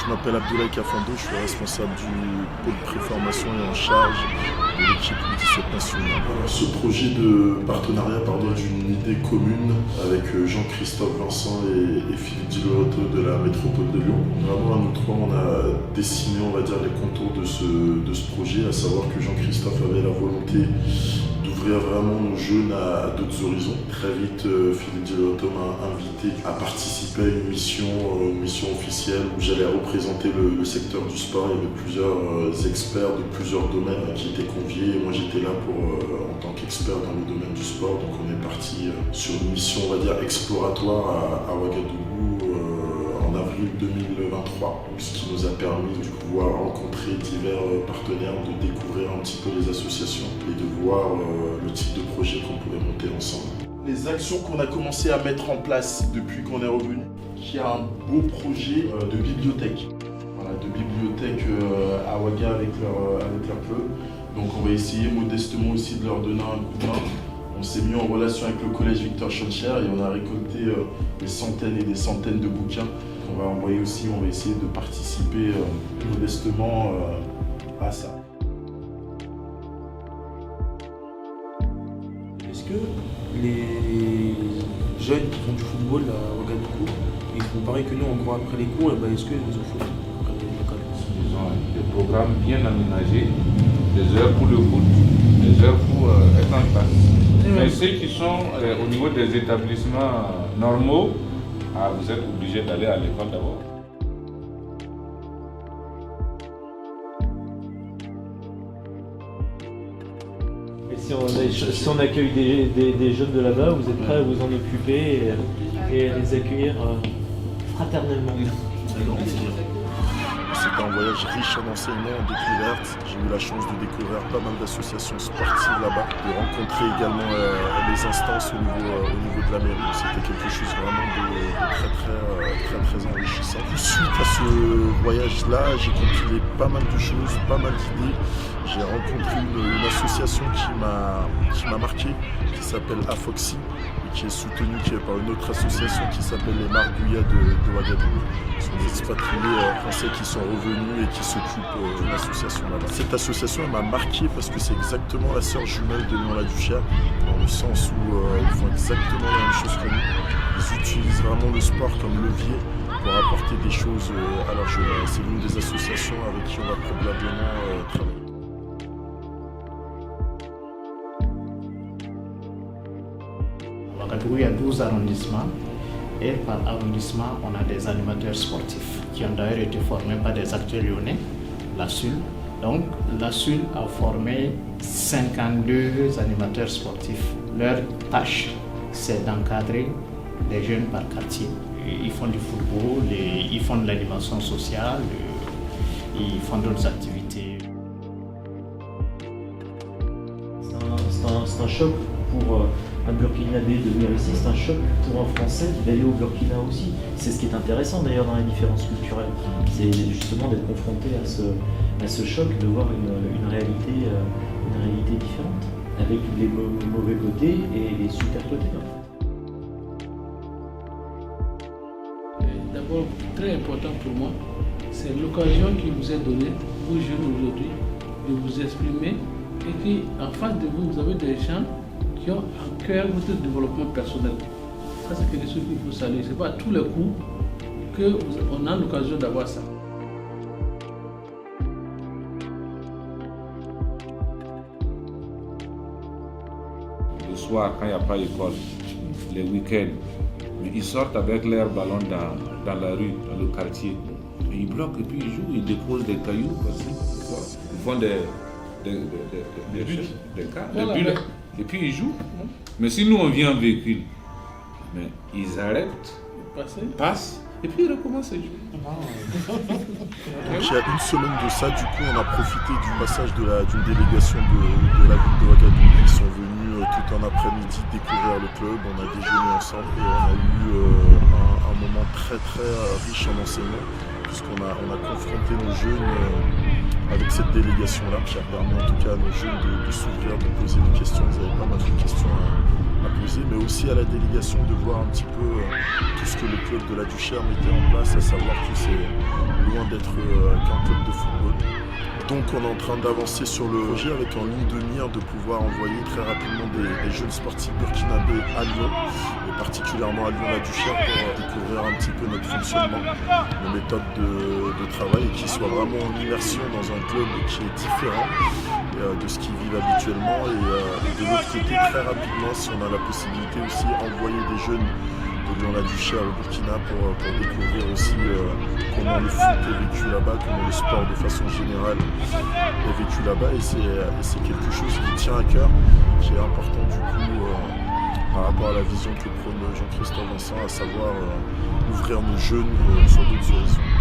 Je m'appelle Abdoulaye Kafando, je suis responsable du pôle préformation et en charge de l'équipe U17 nationale. Ce projet de partenariat d'une idée commune avec Jean-Christophe Vincent et Philippe Di Loretto de la métropole de Lyon. Vraiment, à nous trois, on a dessiné, on va dire, les contours de ce projet, à savoir que Jean-Christophe avait la volonté d'ouvrir vraiment nos jeunes à d'autres horizons. Très vite, Philippe Di Loretto m'a invité à participer à une mission officielle où j'allais représenter le secteur du sport. Il y avait plusieurs experts de plusieurs domaines qui étaient conviés et moi j'étais là en tant qu'expert dans le domaine du sport. Donc on est parti sur une mission, on va dire, exploratoire à Ouagadougou en avril 2023, ce qui nous a permis de pouvoir rencontrer divers partenaires, de découvrir un petit peu les associations et de voir le type de projet qu'on pouvait monter ensemble. Les actions qu'on a commencé à mettre en place depuis qu'on est revenu, qui a un beau projet de bibliothèque. Voilà, de bibliothèque à Ouaga avec leur club. Donc on va essayer modestement aussi de leur donner un coup de main. On s'est mis en relation avec le collège Victor Schœlcher et on a récolté des centaines et des centaines de bouquins. On va envoyer aussi, on va essayer de participer modestement à ça. Est-ce que les jeunes qui font du football à Ouagadougou, ils font pareil que nous en cours après les cours, et ben est-ce qu'ils ont fait Ils ont des programmes bien aménagés, des heures pour le foot, des heures pour être en classe. Mais ceux qui sont au niveau des établissements normaux, vous êtes obligés d'aller à l'école d'abord. Et si on accueille des jeunes de là-bas, vous êtes prêts à vous en occuper et à les accueillir fraternellement? C'était un voyage riche en enseignements, en découvertes. J'ai eu la chance de découvrir pas mal d'associations sportives là-bas, de rencontrer également les instances au niveau de la mairie. C'était quelque chose vraiment de très enrichissant. Suite à ce voyage-là, j'ai compilé pas mal de choses, pas mal d'idées. J'ai rencontré une association qui m'a marqué, qui s'appelle Afoxy, et qui est soutenue par une autre association qui s'appelle les Margouillas de Ouagadougou. Ce sont des expatriés français qui sont revenus et qui s'occupent d'une association là-bas. Cette association m'a marqué parce que c'est exactement la sœur jumelle de Lyon-la-Duchère, dans le sens où ils font exactement la même chose que nous. Ils utilisent vraiment le sport comme levier pour apporter des choses à leur jeunesse. C'est l'une des associations avec qui on va probablement travailler. Il y a 12 arrondissements et par arrondissement, on a des animateurs sportifs qui ont d'ailleurs été formés par des acteurs lyonnais, la SUL. Donc la SUL a formé 52 animateurs sportifs. Leur tâche, c'est d'encadrer les jeunes par quartier. Ils font du football, ils font de l'animation sociale, ils font d'autres activités. C'est un choc pour un Burkinabé de venir ici, c'est un choc pour un Français d'aller au Burkina aussi. C'est ce qui est intéressant d'ailleurs dans la différence culturelle, c'est justement d'être confronté à ce choc, de voir une réalité différente, avec les mauvais côtés et les super côtés. D'abord, très important pour moi, c'est l'occasion qui vous est donnée, vous jeunes aujourd'hui, de vous exprimer et qu'en face de vous, vous avez des gens qui ont à cœur votre développement personnel. Ça, c'est quelque chose qu'il faut saluer. Ce n'est pas à tous les coups qu'on a l'occasion d'avoir ça. Le soir, quand il n'y a pas d'école, les week-ends, ils sortent avec leurs ballons dans la rue, dans le quartier. Et ils bloquent et puis ils jouent, ils déposent des cailloux. Ils font des bulles. Et puis ils jouent. Mais si nous on vient en véhicule, mais ils arrêtent, passent, et puis ils recommencent à jouer. Donc, il y a une semaine de ça, du coup, on a profité du passage d'une délégation de la ville de Ouagadougou. Ils sont venus tout un après-midi découvrir le club, on a déjeuné ensemble et on a eu un moment très riche en enseignements, puisqu'on a confronté nos jeunes avec cette délégation-là, qui a permis en tout cas à nos jeunes de s'ouvrir, de poser des questions. Ils avaient pas mal de questions poser, mais aussi à la délégation de voir un petit peu tout ce que le club de la Duchère mettait en place, à savoir que c'est loin d'être qu'un club de football. Donc on est en train d'avancer sur le projet avec en ligne de mire de pouvoir envoyer très rapidement des jeunes sportifs burkinabés à Lyon, et particulièrement à Lyon-la-Duchère, pour découvrir un petit peu notre fonctionnement, nos méthodes de travail, et qu'ils soient vraiment en immersion dans un club qui est différent de ce qu'ils vivent habituellement. Et de l'autre côté, très rapidement, si on a la possibilité aussi, envoyer des jeunes de Lyon-la-Duchère au Burkina pour découvrir aussi comment le foot est vécu là-bas, comment le sport de façon générale est vécu là-bas. Et c'est quelque chose qui tient à cœur, qui est important du coup par rapport à la vision que prône Jean-Christophe Vincent, à savoir ouvrir nos jeunes sur d'autres horizons.